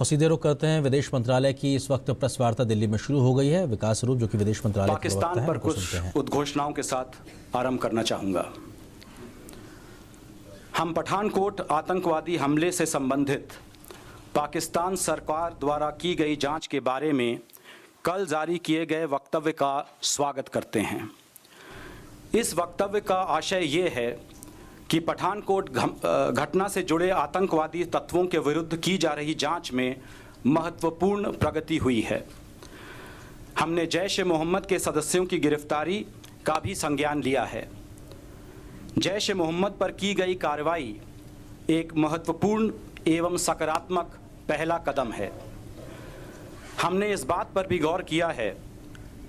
और सीधे रुख करते हैं विदेश मंत्रालय की। इस वक्त प्रेस वार्ता दिल्ली में शुरू हो गई है। विकास स्वरूप जो कि विदेश मंत्रालय पाकिस्तान पर कुछ उद्घोषणाओं के साथ आरंभ करना चाहूँगा। हम पठानकोट आतंकवादी हमले से संबंधित पाकिस्तान सरकार द्वारा की गई जांच के बारे में कल जारी किए गए वक्तव्य का स्वागत करते हैं। इस वक्तव्य का आशय ये है कि पठानकोट घटना से जुड़े आतंकवादी तत्वों के विरुद्ध की जा रही जांच में महत्वपूर्ण प्रगति हुई है। हमने जैश-ए-मोहम्मद के सदस्यों की गिरफ्तारी का भी संज्ञान लिया है। जैश-ए-मोहम्मद पर की गई कार्रवाई एक महत्वपूर्ण एवं सकारात्मक पहला कदम है। हमने इस बात पर भी गौर किया है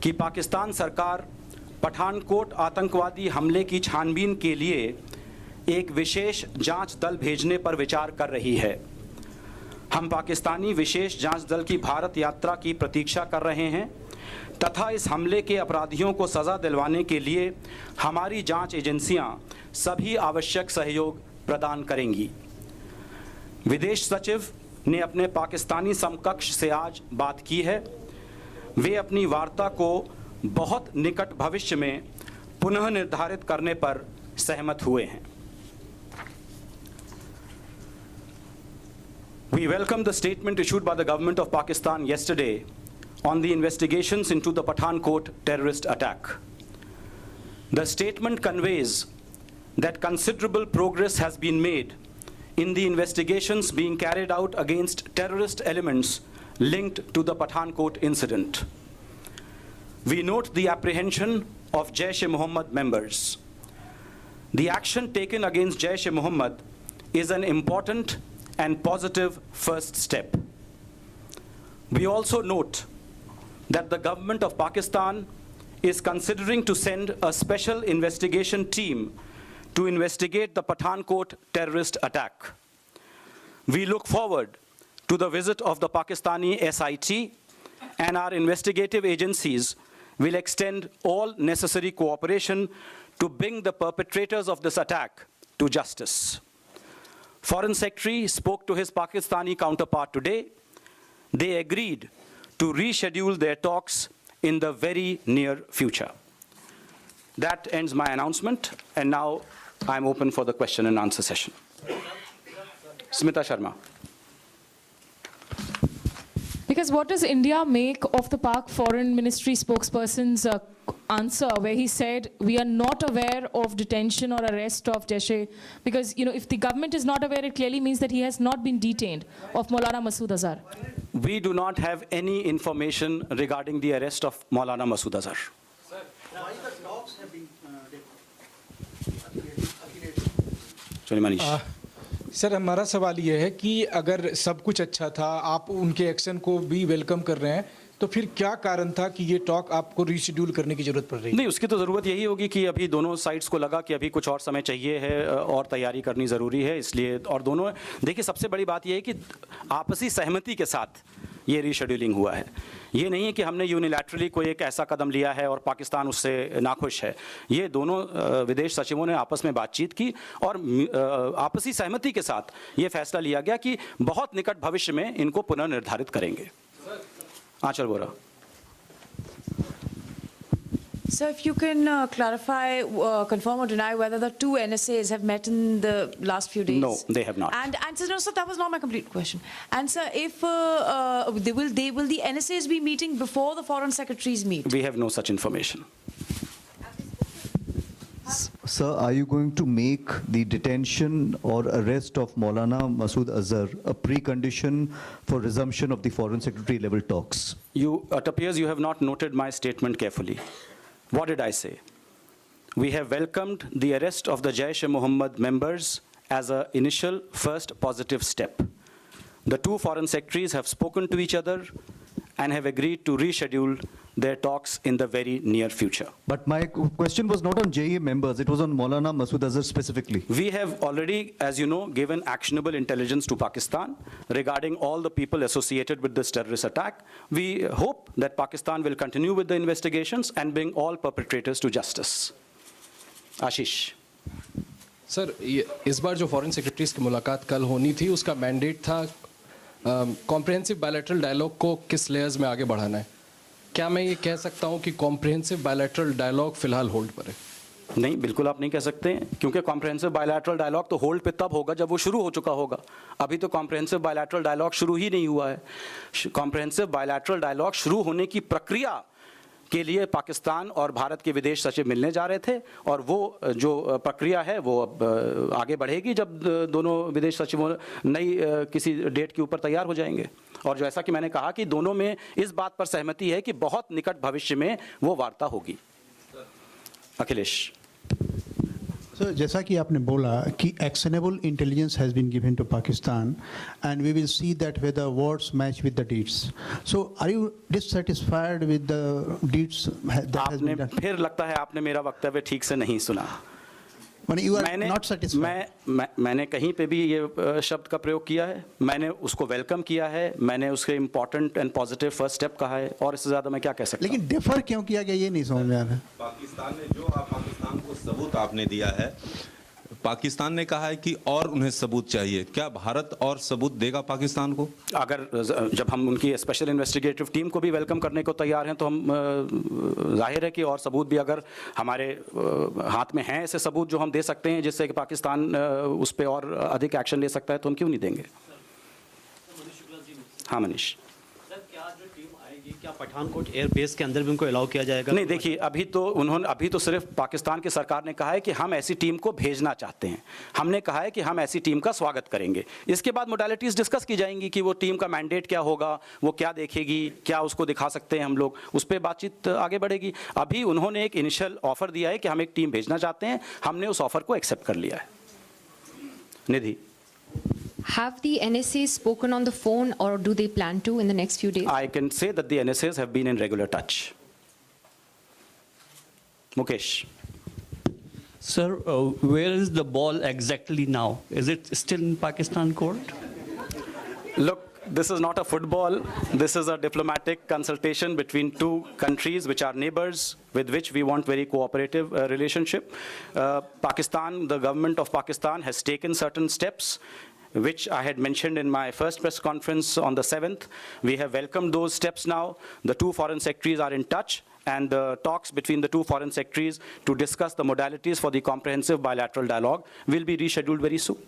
कि पाकिस्तान सरकार पठानकोट आतंकवादी हमले की छानबीन के लिए एक विशेष जांच दल भेजने पर विचार कर रही है। हम पाकिस्तानी विशेष जांच दल की भारत यात्रा की प्रतीक्षा कर रहे हैं तथा इस हमले के अपराधियों को सज़ा दिलवाने के लिए हमारी जांच एजेंसियां सभी आवश्यक सहयोग प्रदान करेंगी। विदेश सचिव ने अपने पाकिस्तानी समकक्ष से आज बात की है। वे अपनी वार्ता को बहुत निकट भविष्य में पुनः निर्धारित करने पर सहमत हुए हैं। We welcome the statement issued by the government of Pakistan yesterday on the investigations into the Pathankot terrorist attack. The statement conveys that considerable progress has been made in the investigations being carried out against terrorist elements linked to the Pathankot incident. We note the apprehension of Jaish-e-Mohammed members. The action taken against Jaish-e-Mohammed is an important and positive first step. We also note that the government of Pakistan is considering to send a special investigation team to investigate the Pathankot terrorist attack. We look forward to the visit of the Pakistani SIT, and our investigative agencies will extend all necessary cooperation to bring the perpetrators of this attack to justice. Foreign Secretary spoke to his Pakistani counterpart today. They agreed to reschedule their talks in the very near future. That ends my announcement, and now I'm open for the question and answer session. Smita Sharma. Because what does India make of the Pak Foreign Ministry spokesperson's answer where he said we are not aware of detention or arrest of Jaish? Because if the government is not aware, it clearly means that he has not been detained, of Maulana Masood Azhar. We do not have any information regarding the arrest of Maulana Masood Azhar. Sir, why the talks have been sir, हमारा सवाल ये है कि अगर सब कुछ अच्छा था, आप उनके एक्शन को भी वेलकम कर रहे हैं, तो फिर क्या कारण था कि ये टॉक आपको रीशेड्यूल करने की जरूरत पड़ रही है? नहीं, उसकी तो ज़रूरत यही होगी कि अभी दोनों साइड्स को लगा कि अभी कुछ और समय चाहिए है और तैयारी करनी ज़रूरी है, इसलिए। और दोनों, देखिए, सबसे बड़ी बात यह है कि आपसी सहमति के साथ ये रीशेड्यूलिंग हुआ है। ये नहीं है कि हमने यूनिलैटरली कोई एक ऐसा कदम लिया है और पाकिस्तान उससे नाखुश है। ये दोनों विदेश सचिवों ने आपस में बातचीत की और आपसी सहमति के साथ ये फैसला लिया गया कि बहुत निकट भविष्य में इनको पुनः निर्धारित करेंगे। आंचल बोरा। So if you can clarify, confirm or deny whether the two NSAs have met in the last few days? No, they have not. And sir, no, sir, that was not my complete question. And sir, if will the NSAs be meeting before the foreign secretaries meet? We have no such information. Sir, are you going to make the detention or arrest of Maulana Masood Azhar a precondition for resumption of the foreign secretary level talks? It appears you have not noted my statement carefully. What did I say? We have welcomed the arrest of the Jaish-e-Mohammed members as an initial first positive step. The two foreign secretaries have spoken to each other and have agreed to reschedule their talks in the very near future. But my question was not on JE members, it was on Maulana Masood Azhar specifically. We have already, as you know, given actionable intelligence to Pakistan regarding all the people associated with this terrorist attack. We hope that Pakistan will continue with the investigations and bring all perpetrators to justice. Ashish. Sir, इस बार जो foreign secretaries की मुलाकात कल होनी थी, उसका mandate था comprehensive bilateral dialogue को किस लेयर्स में आगे बढ़ाना है? क्या मैं ये कह सकता हूँ कि कॉम्प्रिहेंसिव बायलैटरल डायलॉग फिलहाल होल्ड पर है? नहीं, बिल्कुल आप नहीं कह सकते, क्योंकि कॉम्प्रिहेंसिव बायलैटरल डायलॉग तो होल्ड पे तब होगा जब वो शुरू हो चुका होगा। अभी तो कॉम्प्रिहेंसिव बायलैटरल डायलॉग शुरू ही नहीं हुआ है। कॉम्प्रिहेंसिव बायलैटरल डायलॉग शुरू होने की प्रक्रिया के लिए पाकिस्तान और भारत के विदेश सचिव मिलने जा रहे थे, और वो जो प्रक्रिया है वो अब आगे बढ़ेगी जब दोनों विदेश सचिवों नई किसी डेट के ऊपर तैयार हो जाएंगे। और जैसा कि मैंने कहा कि दोनों में इस बात पर सहमति है कि बहुत निकट भविष्य में वो वार्ता होगी। अखिलेश। सर, जैसा कि आपने बोला कि actionable intelligence has been given to Pakistan and we will see that whether words match with the deeds, so are you dissatisfied with the deeds that has been done? फिर लगता है आपने मेरा वक्तव्य ठीक से नहीं सुना। You are not satisfied? मैंने कहीं पे भी ये शब्द का प्रयोग किया है? मैंने उसको वेलकम किया है, मैंने उसके important and positive first step कहा है, और इससे ज़्यादा मैं क्या कह सकता हूं? लेकिन डिफर क्यों किया गया ये नहीं समझ में आ रहा है। पाकिस्तान ने जो पाकिस्तान को सबूत आपने दिया है, पाकिस्तान ने कहा है कि और उन्हें सबूत चाहिए, क्या भारत और सबूत देगा पाकिस्तान को? अगर जब हम उनकी स्पेशल इन्वेस्टिगेटिव टीम को भी वेलकम करने को तैयार हैं तो हम जाहिर है कि और सबूत भी अगर हमारे हाथ में हैं ऐसे सबूत जो हम दे सकते हैं जिससे कि पाकिस्तान उस पर और अधिक एक्शन ले सकता है, तो हम क्यों नहीं देंगे? हाँ मनीष। क्या पठानकोट एयरबेस के अंदर भी उनको अलाउ किया जाएगा? नहीं, देखिए अभी तो सिर्फ पाकिस्तान की सरकार ने कहा है कि हम ऐसी टीम को भेजना चाहते हैं। हमने कहा है कि हम ऐसी टीम का स्वागत करेंगे। इसके बाद मोडालिटीज़ डिस्कस की जाएंगी कि वो टीम का मैंडेट क्या होगा, वो क्या देखेगी, क्या उसको दिखा सकते हैं हम लोग, उस पर बातचीत आगे बढ़ेगी। अभी उन्होंने एक इनिशियल ऑफर दिया है कि हम एक टीम भेजना चाहते हैं, हमने उस ऑफर को एक्सेप्ट कर लिया है। निधि। Have the NSAs spoken on the phone, or do they plan to in the next few days? I can say that the NSAs have been in regular touch. Mukesh. Sir, where is the ball exactly now? Is it still in Pakistan court? Look, this is not a football. This is a diplomatic consultation between two countries which are neighbors, with which we want very cooperative relationship. Pakistan, the government of Pakistan has taken certain steps, which I had mentioned in my first press conference on the 7th. We have welcomed those steps now. The two foreign secretaries are in touch, and the talks between the two foreign secretaries to discuss the modalities for the comprehensive bilateral dialogue will be rescheduled very soon.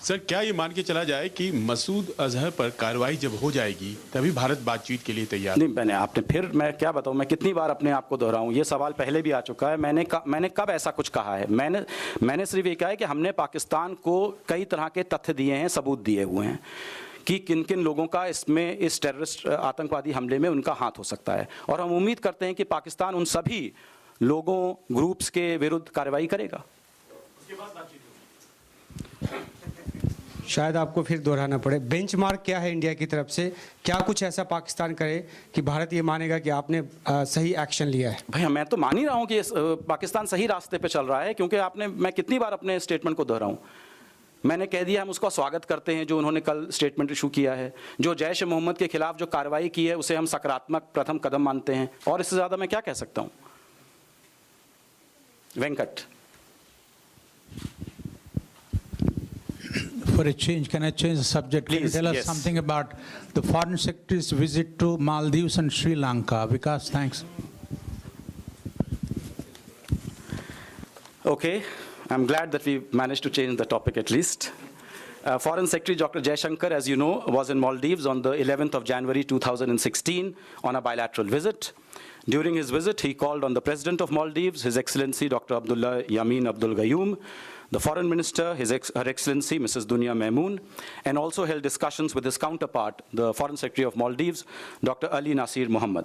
Sir, क्या ये मान के चला जाए कि मसूद अजहर पर कार्रवाई जब हो जाएगी तभी भारत बातचीत के लिए तैयार? नहीं, मैं क्या बताऊं, मैं कितनी बार अपने आप को दोहराऊं, ये सवाल पहले भी आ चुका है। मैंने कब ऐसा कुछ कहा है? मैंने सिर्फ ये कहा है कि हमने पाकिस्तान को कई तरह के तथ्य दिए हैं, सबूत दिए हुए हैं कि किन किन लोगों का इस टेररिस्ट आतंकवादी हमले में उनका हाथ हो सकता है, और हम उम्मीद करते हैं कि पाकिस्तान उन सभी लोगों, ग्रुप्स के विरुद्ध कार्रवाई करेगा। शायद आपको फिर दोहराना पड़े, बेंचमार्क क्या है इंडिया की तरफ से? क्या कुछ ऐसा पाकिस्तान करे कि भारत ये मानेगा कि आपने सही एक्शन लिया है? भैया, मैं तो मान ही रहा हूँ कि पाकिस्तान सही रास्ते पे चल रहा है, क्योंकि मैं कितनी बार अपने स्टेटमेंट को दोहराऊं। मैंने कह दिया हम उसका स्वागत करते हैं जो उन्होंने कल स्टेटमेंट इशू किया है। जो जैश ए मोहम्मद के खिलाफ जो कार्रवाई की है उसे हम सकारात्मक प्रथम कदम मानते हैं, और इससे ज़्यादा मैं क्या कह सकता हूँ। Venkat. For a change, can I change the subject? Please, can you tell us something about the Foreign Secretary's visit to Maldives and Sri Lanka? Vikas, thanks. Okay, I'm glad that we managed to change the topic at least. Foreign Secretary Dr. Jaishankar, as you know, was in Maldives on the 11th of January 2016 on a bilateral visit. During his visit, he called on the President of Maldives, His Excellency Dr. Abdullah Yamin Abdul Gayoom, the Foreign Minister, Her Excellency Mrs. Dunya Mehmoon, and also held discussions with his counterpart, the Foreign Secretary of Maldives, Dr. Ali Nasir Mohammed.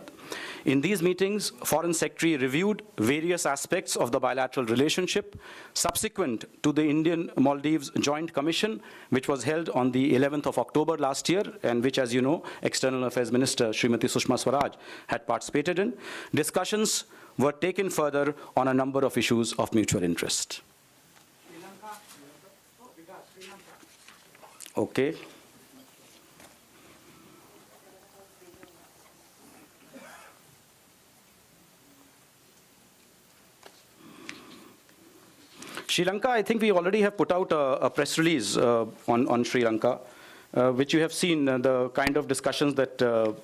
In these meetings, Foreign Secretary reviewed various aspects of the bilateral relationship subsequent to the Indian-Maldives Joint Commission, which was held on the 11th of October last year, and which, as you know, External Affairs Minister Srimati Sushma Swaraj had participated in. Discussions were taken further on a number of issues of mutual interest. Okay. Sri Lanka, I think we already have put out a press release on Sri Lanka, which you have seen the kind of discussions that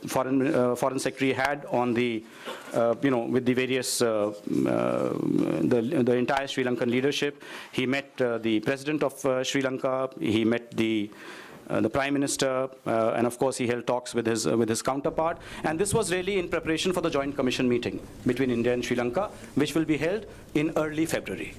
Foreign Secretary had on the, with the various, the entire Sri Lankan leadership. He met the President of Sri Lanka. He met the Prime Minister, and of course he held talks with his counterpart. And this was really in preparation for the Joint Commission meeting between India and Sri Lanka, which will be held in early February.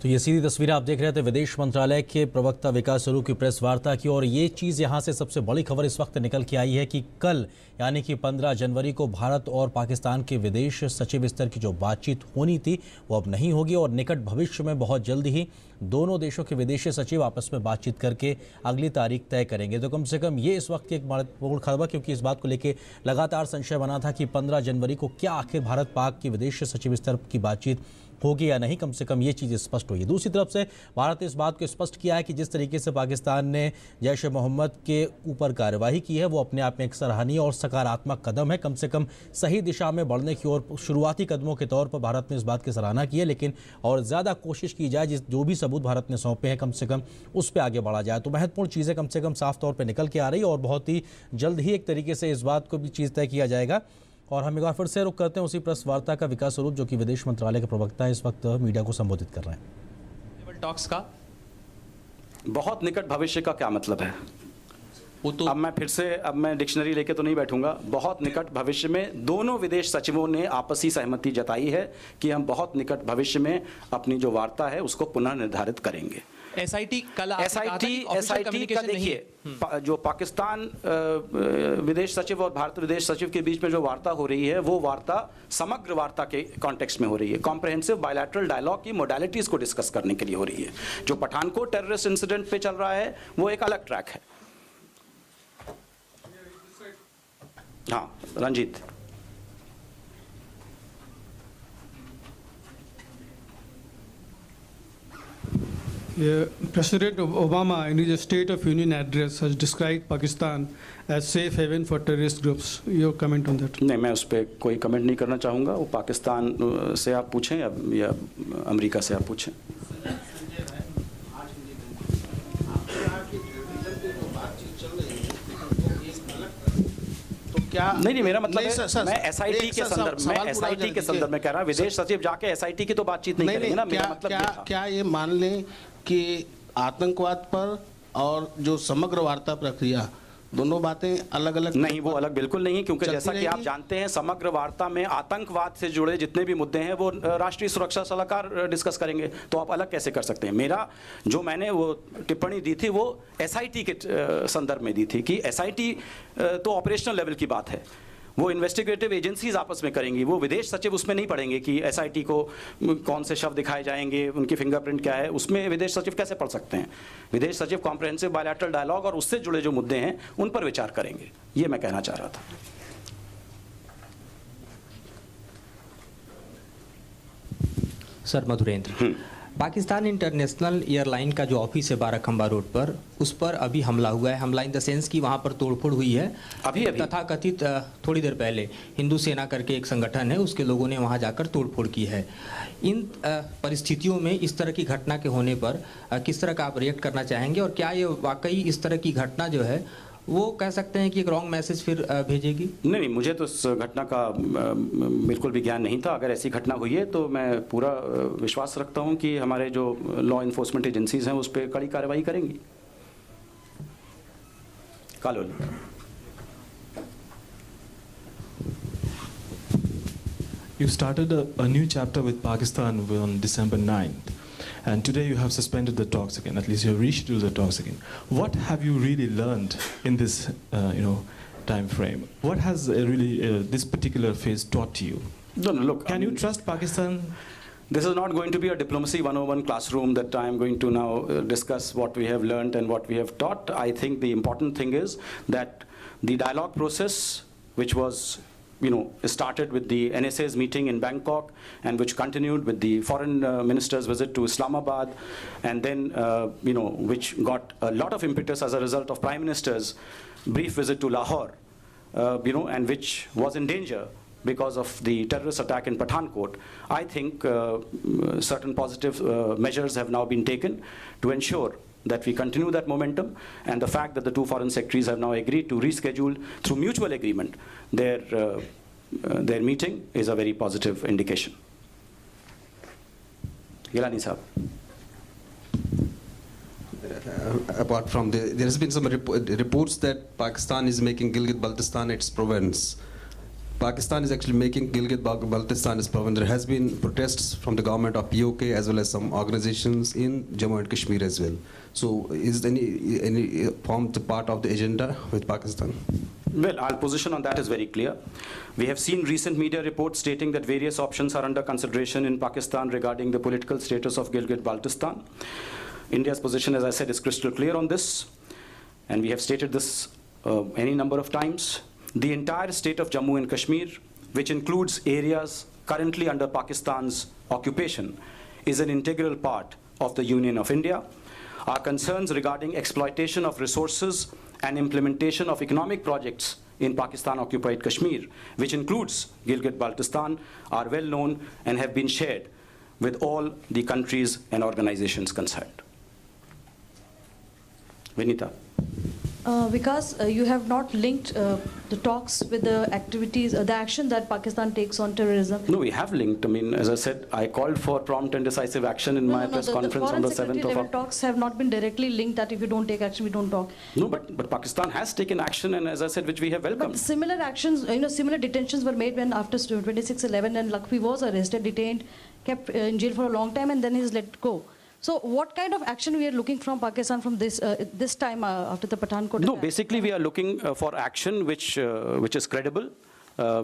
तो ये सीधी तस्वीर आप देख रहे थे विदेश मंत्रालय के प्रवक्ता विकास स्वरूप की प्रेस वार्ता की। और ये चीज़ यहाँ से सबसे बड़ी खबर इस वक्त निकल के आई है कि कल यानी कि 15 जनवरी को भारत और पाकिस्तान के विदेश सचिव स्तर की जो बातचीत होनी थी वो अब नहीं होगी, और निकट भविष्य में बहुत जल्द ही दोनों देशों के विदेश सचिव आपस में बातचीत करके अगली तारीख तय करेंगे। तो कम से कम ये इस वक्त की एक महत्वपूर्ण खबर, क्योंकि इस बात को लेकर लगातार संशय बना था कि 15 जनवरी को क्या आखिर भारत पाक की विदेश सचिव स्तर की बातचीत होगी या नहीं। कम से कम ये चीज़ स्पष्ट हुई। दूसरी तरफ से भारत ने इस बात को स्पष्ट किया है कि जिस तरीके से पाकिस्तान ने जैश ए मोहम्मद के ऊपर कार्रवाई की है वो अपने आप में एक सराहनीय और सकारात्मक कदम है। कम से कम सही दिशा में बढ़ने की ओर शुरुआती कदमों के तौर पर भारत ने इस बात की सराहना की है, लेकिन और ज़्यादा कोशिश की जाए, जो भी सबूत भारत ने सौंपे हैं कम से कम उस पर आगे बढ़ा जाए। तो महत्वपूर्ण चीज़ें कम से कम साफ तौर पर निकल के आ रही, और बहुत ही जल्द ही एक तरीके से इस बात को भी चीज़ तय किया जाएगा। और हम एक बार फिर से रुख करते हैं उसी प्रेस वार्ता का विकास स्वरूप, जो कि विदेश मंत्रालय के प्रवक्ता है, इस वक्त मीडिया को संबोधित कर रहे हैं। टॉक्स का बहुत निकट भविष्य का क्या मतलब है वो तो अब मैं डिक्शनरी लेके तो नहीं बैठूंगा। बहुत निकट भविष्य में दोनों विदेश सचिवों ने आपसी सहमति जताई है कि हम बहुत निकट भविष्य में अपनी जो वार्ता है उसको पुनः निर्धारित करेंगे। SIT कल SIT का देखिए, जो पाकिस्तान विदेश सचिव और भारत विदेश सचिव के बीच में जो वार्ता हो रही है वो वार्ता समग्र वार्ता के कॉन्टेक्स्ट में हो रही है। कॉम्प्रिहेंसिव बायलैटरल डायलॉग की मोडालिटीज को डिस्कस करने के लिए हो रही है। जो पठानकोट टेररिस्ट इंसिडेंट पे चल रहा है वो एक अलग ट्रैक है। हाँ, Ranjit. President Obama, in his State of Union address, has described Pakistan as safe haven for terrorist groups. Your comment on that? नहीं, मैं उस पर कोई कमेंट नहीं करना चाहूँगा। वो पाकिस्तान से आप पूछें या अमेरिका से आप पूछें। नहीं, मेरा मतलब है मैं SIT के संदर्भ में कह रहा हूँ। विदेश सचिव जाके SIT की तो बातचीत नहीं करेंगे ना। मेरा मतलब क्या ये मान लें कि आतंकवाद पर और जो समग्र वार्ता प्रक्रिया दोनों बातें अलग अलग नहीं? वो अलग बिल्कुल नहीं, क्योंकि जैसा कि आप जानते हैं समग्र वार्ता में आतंकवाद से जुड़े जितने भी मुद्दे हैं वो राष्ट्रीय सुरक्षा सलाहकार डिस्कस करेंगे। तो आप अलग कैसे कर सकते हैं? मेरा जो मैंने वो टिप्पणी दी थी वो SIT के संदर्भ में दी थी कि SIT तो ऑपरेशनल लेवल की बात है, वो इन्वेस्टिगेटिव एजेंसीज आपस में करेंगी। वो विदेश सचिव उसमें नहीं पढ़ेंगे कि SIT को कौन से शव दिखाए जाएंगे, उनकी फिंगरप्रिंट क्या है, उसमें विदेश सचिव कैसे पढ़ सकते हैं? विदेश सचिव कॉम्प्रिहेंसिव बायलैटरल डायलॉग और उससे जुड़े जो मुद्दे हैं उन पर विचार करेंगे। ये मैं कहना चाह रहा था। Sir Madhurendra, Pakistan international airline का जो ऑफिस है बाराखंबा रोड पर, उस पर अभी हमला हुआ है। हमला इन द सेंस कि वहाँ पर तोड़फोड़ हुई है। अभी तथा कथित थोड़ी देर पहले हिंदू सेना करके एक संगठन है, उसके लोगों ने वहाँ जाकर तोड़फोड़ की है। इन परिस्थितियों में इस तरह की घटना के होने पर किस तरह का आप रिएक्ट करना चाहेंगे, और क्या ये वाकई इस तरह की घटना जो है वो कह सकते हैं कि एक रॉन्ग मैसेज फिर भेजेगी? नहीं, मुझे तो इस घटना का बिल्कुल भी ज्ञान नहीं था। अगर ऐसी घटना हुई है तो मैं पूरा विश्वास रखता हूं कि हमारे जो लॉ इन्फोर्समेंट एजेंसीज हैं उस पर कड़ी कार्रवाई करेंगी। Kalol. You started a new chapter with Pakistan on December 9th. And today you have suspended the talks again, at least you have rescheduled the talks again. What have you really learned in this, time frame? What has really this particular phase taught you? No, look. Can you trust Pakistan? This is not going to be a diplomacy 101 classroom that I am going to now discuss what we have learned and what we have taught. I think the important thing is that the dialogue process, which was started with the NSA's meeting in Bangkok and which continued with the foreign minister's visit to Islamabad, and then, which got a lot of impetus as a result of Prime Minister's brief visit to Lahore, and which was in danger because of the terrorist attack in Pathankot, I think certain positive measures have now been taken to ensure that we continue that momentum, and the fact that the two foreign secretaries have now agreed to reschedule through mutual agreement their meeting is a very positive indication. Gilani Sahab. Apart from there has been some reports that Pakistan is making Gilgit-Baltistan its province. Pakistan is actually making Gilgit-Baltistan its province. There has been protests from the government of POK as well as some organizations in Jammu and Kashmir as well. So is any formed part of the agenda with Pakistan? Well, our position on that is very clear. We have seen recent media reports stating that various options are under consideration in Pakistan regarding the political status of Gilgit-Baltistan. India's position, as I said, is crystal clear on this, and we have stated this any number of times. The entire state of Jammu and Kashmir, which includes areas currently under Pakistan's occupation, is an integral part of the Union of India. Our concerns regarding exploitation of resources and implementation of economic projects in Pakistan-occupied Kashmir, which includes Gilgit-Baltistan, are well known and have been shared with all the countries and organizations concerned. Vinita. Because you have not linked the talks with the activities, the action that Pakistan takes on terrorism. No, we have linked. I mean, as I said, I called for prompt and decisive action in my press conference on the 7th of October. Talks have not been directly linked that if you don't take action, we don't talk. No, but Pakistan has taken action, and as I said, which we have welcomed. But similar actions, similar detentions were made when after 26/11 and Lakhvi was arrested, detained, kept in jail for a long time, and then he's let go. So what kind of action we are looking from Pakistan from this time after the Pathankot? No, basically we are looking for action which is credible,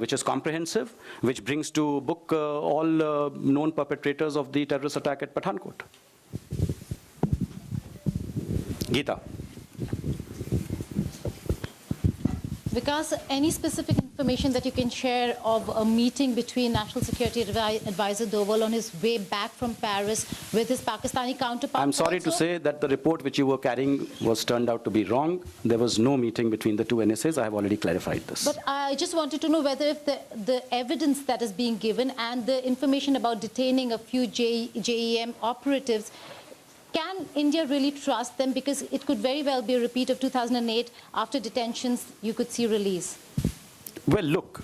which is comprehensive, which brings to book all known perpetrators of the terrorist attack at Pathankot. Geeta. Because any specific information that you can share of a meeting between National Security Advisor Doval on his way back from Paris with his Pakistani counterpart? I'm sorry to say that the report which you were carrying was turned out to be wrong. There was no meeting between the two NSAs. I have already clarified this. But I just wanted to know whether if the evidence that is being given and the information about detaining a few JEM operatives, can India really trust them? Because it could very well be a repeat of 2008. After detentions, you could see release. Well, look,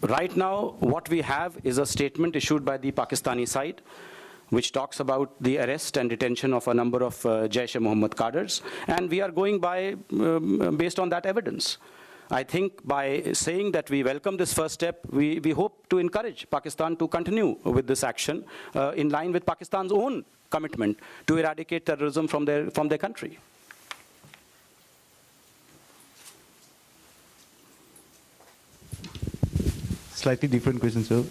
right now what we have is a statement issued by the Pakistani side, which talks about the arrest and detention of a number of Jaish-e-Mohammed cadres, and we are going by based on that evidence. I think by saying that we welcome this first step, we hope to encourage Pakistan to continue with this action in line with Pakistan's own commitment to eradicate terrorism from their country. Slightly different question, sir.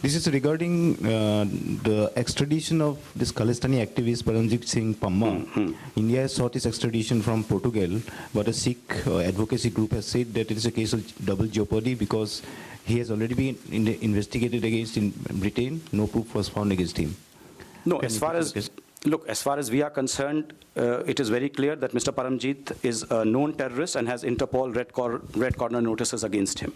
This is regarding the extradition of this Khalistani activist Paramjit Singh Panna. India has sought his extradition from Portugal, but a Sikh advocacy group has said that it is a case of double jeopardy because he has already been investigated against in Britain. No proof was found against him. No, as far as we are concerned, it is very clear that Mr. Paramjit is a known terrorist and has Interpol red corner notices against him.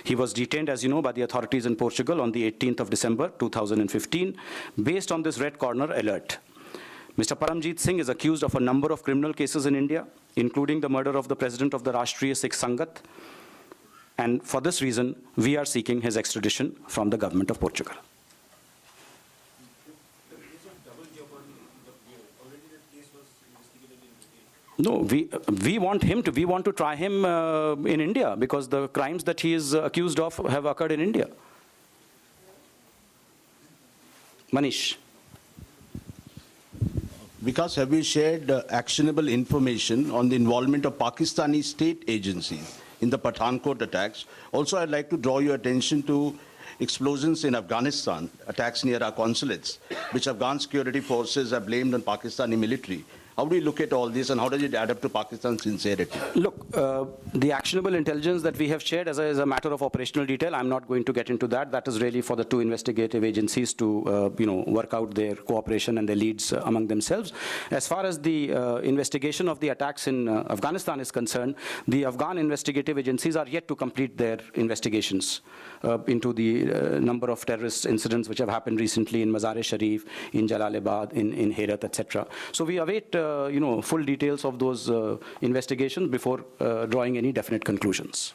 He was detained, as you know, by the authorities in Portugal on the 18th of December 2015 based on this red corner alert. Mr. Paramjit Singh is accused of a number of criminal cases in India, including the murder of the president of the Rashtriya Sikh Sangat. And for this reason, we are seeking his extradition from the government of Portugal. No, we want to try him in India because the crimes that he is accused of have occurred in India. Manish. Because have you shared actionable information on the involvement of Pakistani state agencies in the Pathankot attacks? Also, I'd like to draw your attention to explosions in Afghanistan, attacks near our consulates, which Afghan security forces have blamed on Pakistani military. How do you look at all this, and how does it add up to Pakistan's sincerity? Look, the actionable intelligence that we have shared as a matter of operational detail, I'm not going to get into that. That is really for the two investigative agencies to, work out their cooperation and their leads among themselves. As far as the investigation of the attacks in Afghanistan is concerned, the Afghan investigative agencies are yet to complete their investigations into the number of terrorist incidents which have happened recently in Mazar-e-Sharif, in Jalalabad, in Herat, etc. So we await, full details of those investigations before drawing any definite conclusions.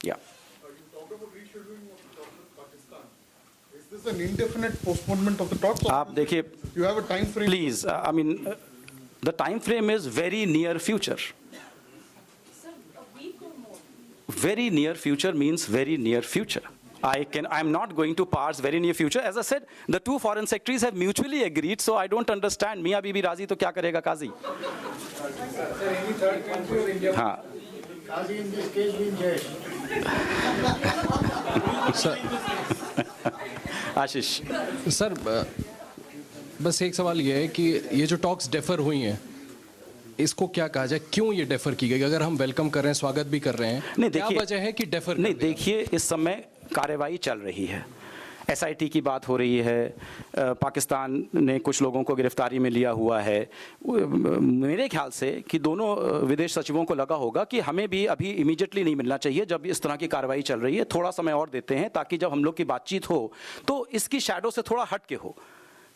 Yeah. Is this an indefinite postponement of the talks? You have a time frame? Please, the time frame is very near future. Very near future means very near future. I'm not going to parse very near future. As I said, the two foreign secretaries have mutually agreed, so I don't understand. Mia Bibi Razi to kya karega Qazi? Any third country of India? Qazi in this case being judged. Ashish sir बस एक सवाल ये है कि ये जो talks defer हुई हैं इसको क्या कहा जाए, क्यों ये डेफर की गई? अगर हम वेलकम कर रहे हैं, स्वागत भी कर रहे हैं, क्या वजह है कि डेफर? नहीं, देखिए, इस समय कार्रवाई चल रही है, SIT की बात हो रही है, पाकिस्तान ने कुछ लोगों को गिरफ्तारी में लिया हुआ है। मेरे ख्याल से कि दोनों विदेश सचिवों को लगा होगा कि हमें भी अभी इमीडिएटली नहीं मिलना चाहिए जब इस तरह की कार्रवाई चल रही है, थोड़ा समय और देते हैं ताकि जब हम लोग की बातचीत हो तो इसकी शैडो से थोड़ा हट के हो।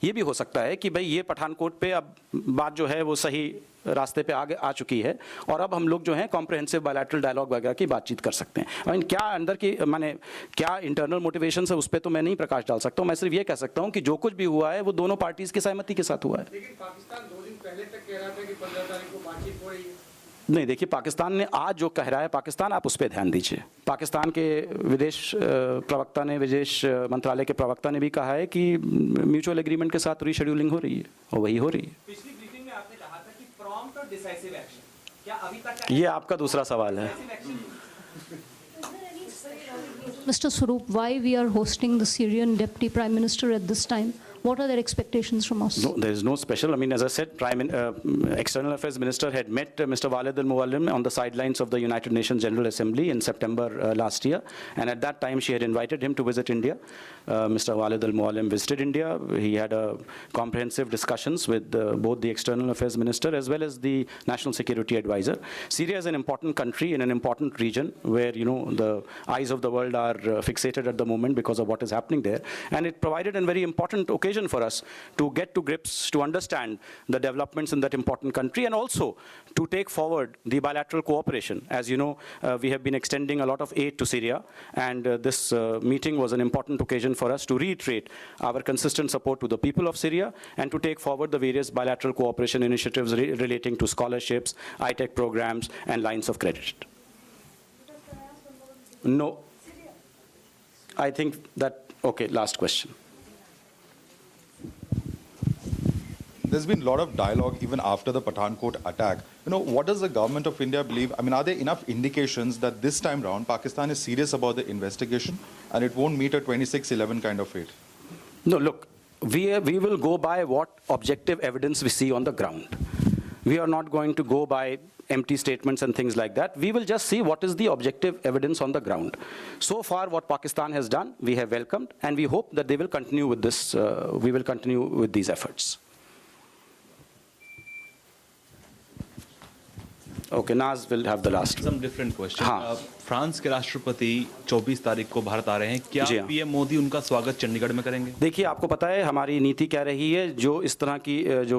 ये भी हो सकता है कि भाई ये पठानकोट पे अब बात जो है वो सही रास्ते पे आगे आ चुकी है और अब हम लोग जो है कॉम्प्रिहेंसिव बायलैटरल डायलॉग वगैरह की बातचीत कर सकते हैं। क्या अंदर की क्या इंटरनल मोटिवेशन है उस पर तो मैं नहीं प्रकाश डाल सकता हूँ। मैं सिर्फ ये कह सकता हूँ कि जो कुछ भी हुआ है वो दोनों पार्टीज की सहमति के साथ हुआ है। लेकिन पाकिस्तान 2 दिन पहले तक कह रहा था कि 15 तारीख को बातचीत हो रही है। नहीं, देखिए, पाकिस्तान ने आज जो कह रहा है पाकिस्तान, आप उस पर ध्यान दीजिए। पाकिस्तान के विदेश प्रवक्ता ने, विदेश मंत्रालय के प्रवक्ता ने भी कहा है कि म्यूचुअल एग्रीमेंट के साथ रीशेड्यूलिंग हो रही है और वही हो रही है। पिछली ब्रीफिंग में आपने कहा था कि प्रॉम्प्ट और डिसाइसिव एक्शन, क्या अभी तक ये आपका दूसरा सवाल है। Mr. Swaroop, why we are hosting the Syrian Deputy Prime Minister at this time? What are their expectations from us? No, there is no special. As I said, External Affairs Minister had met Mr. Walid al-Muallim on the sidelines of the United Nations General Assembly in September last year. And at that time, she had invited him to visit India. Mr. Walid al-Muallim visited India. He had comprehensive discussions with both the External Affairs Minister as well as the National Security Advisor. Syria is an important country in an important region where, the eyes of the world are fixated at the moment because of what is happening there. And it provided a very important occasion for us to get to grips, to understand the developments in that important country, and also to take forward the bilateral cooperation. As you know, we have been extending a lot of aid to Syria, and this meeting was an important occasion for us to reiterate our consistent support to the people of Syria and to take forward the various bilateral cooperation initiatives relating to scholarships, high-tech programs, and lines of credit. No. I think that, okay, last question. There's been a lot of dialogue even after the Pathankot attack. What does the government of India believe? Are there enough indications that this time round Pakistan is serious about the investigation and it won't meet a 26/11 kind of fate? No, look, we will go by what objective evidence we see on the ground. We are not going to go by empty statements and things like that. We will just see what is the objective evidence on the ground. So far, what Pakistan has done, we have welcomed, and we hope that they will continue with this. We will continue with these efforts. Okay, Naz will have the last. Some different question. France के राष्ट्रपति 24 तारीख को भारत आ रहे हैं, क्या PM Modi उनका स्वागत चंडीगढ़ में करेंगे? देखिए, आपको पता है हमारी नीति क्या रही है। जो इस तरह की जो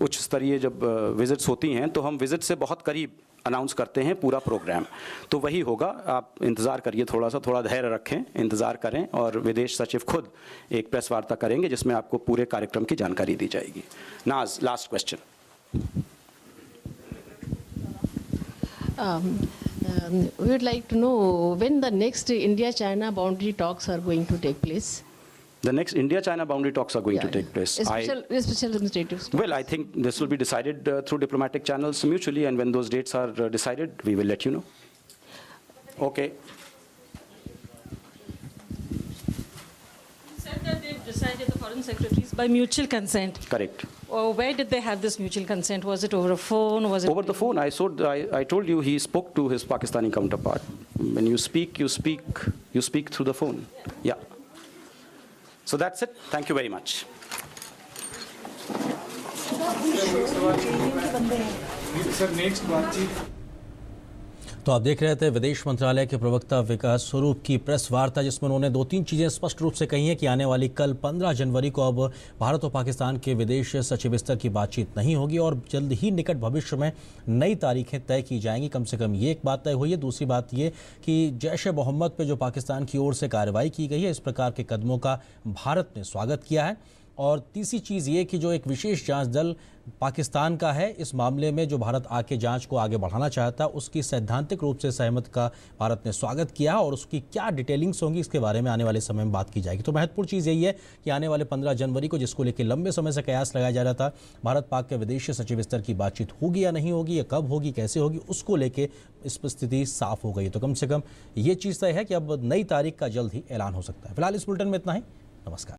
उच्च स्तरीय जब विजिट्स होती हैं तो हम विजिट से बहुत करीब अनाउंस करते हैं पूरा प्रोग्राम, तो वही होगा। आप इंतज़ार करिए, थोड़ा धैर्य रखें, इंतज़ार करें, और विदेश सचिव खुद एक प्रेस वार्ता करेंगे जिसमें आपको पूरे कार्यक्रम की जानकारी दी जाएगी। नाज, last question. We would like to know when the next India-China boundary talks are going to take place. The next India-China boundary talks are going to take place. Special administrative. Well, I think this will be decided through diplomatic channels mutually, and when those dates are decided, we will let you know. Okay. You said that they've decided decided, the foreign secretaries, by mutual consent. Correct. Where did they have this mutual consent? Was it over a phone? Was it over the phone? I told you he spoke to his Pakistani counterpart. When you speak through the phone. Yeah. So that's it. Thank you very much. Sir, next बातचीत. तो आप देख रहे थे विदेश मंत्रालय के प्रवक्ता विकास स्वरूप की प्रेस वार्ता, जिसमें उन्होंने 2-3 चीज़ें स्पष्ट रूप से कही हैं कि आने वाली कल 15 जनवरी को अब भारत और पाकिस्तान के विदेश सचिव स्तर की बातचीत नहीं होगी और जल्द ही निकट भविष्य में नई तारीखें तय की जाएंगी। कम से कम ये एक बात तय हुई है। दूसरी बात ये कि जैश-ए-मोहम्मद पे जो पाकिस्तान की ओर से कार्रवाई की गई है, इस प्रकार के कदमों का भारत ने स्वागत किया है। और तीसरी चीज़ ये कि जो एक विशेष जांच दल पाकिस्तान का है, इस मामले में जो भारत आके जांच को आगे बढ़ाना चाहता, उसकी सैद्धांतिक रूप से सहमत का भारत ने स्वागत किया और उसकी क्या डिटेलिंग्स होंगी इसके बारे में आने वाले समय में बात की जाएगी। तो महत्वपूर्ण चीज़ यही है कि आने वाले 15 जनवरी को, जिसको लेकर लंबे समय से कयास लगाया जा रहा था, भारत पाक के विदेश सचिव स्तर की बातचीत होगी या नहीं होगी, या कब होगी, कैसे होगी, उसको लेकर इस स्थिति साफ हो गई। तो कम से कम ये चीज़ तय है कि अब नई तारीख का जल्द ही ऐलान हो सकता है। फिलहाल इस बुलेटिन में इतना ही। नमस्कार।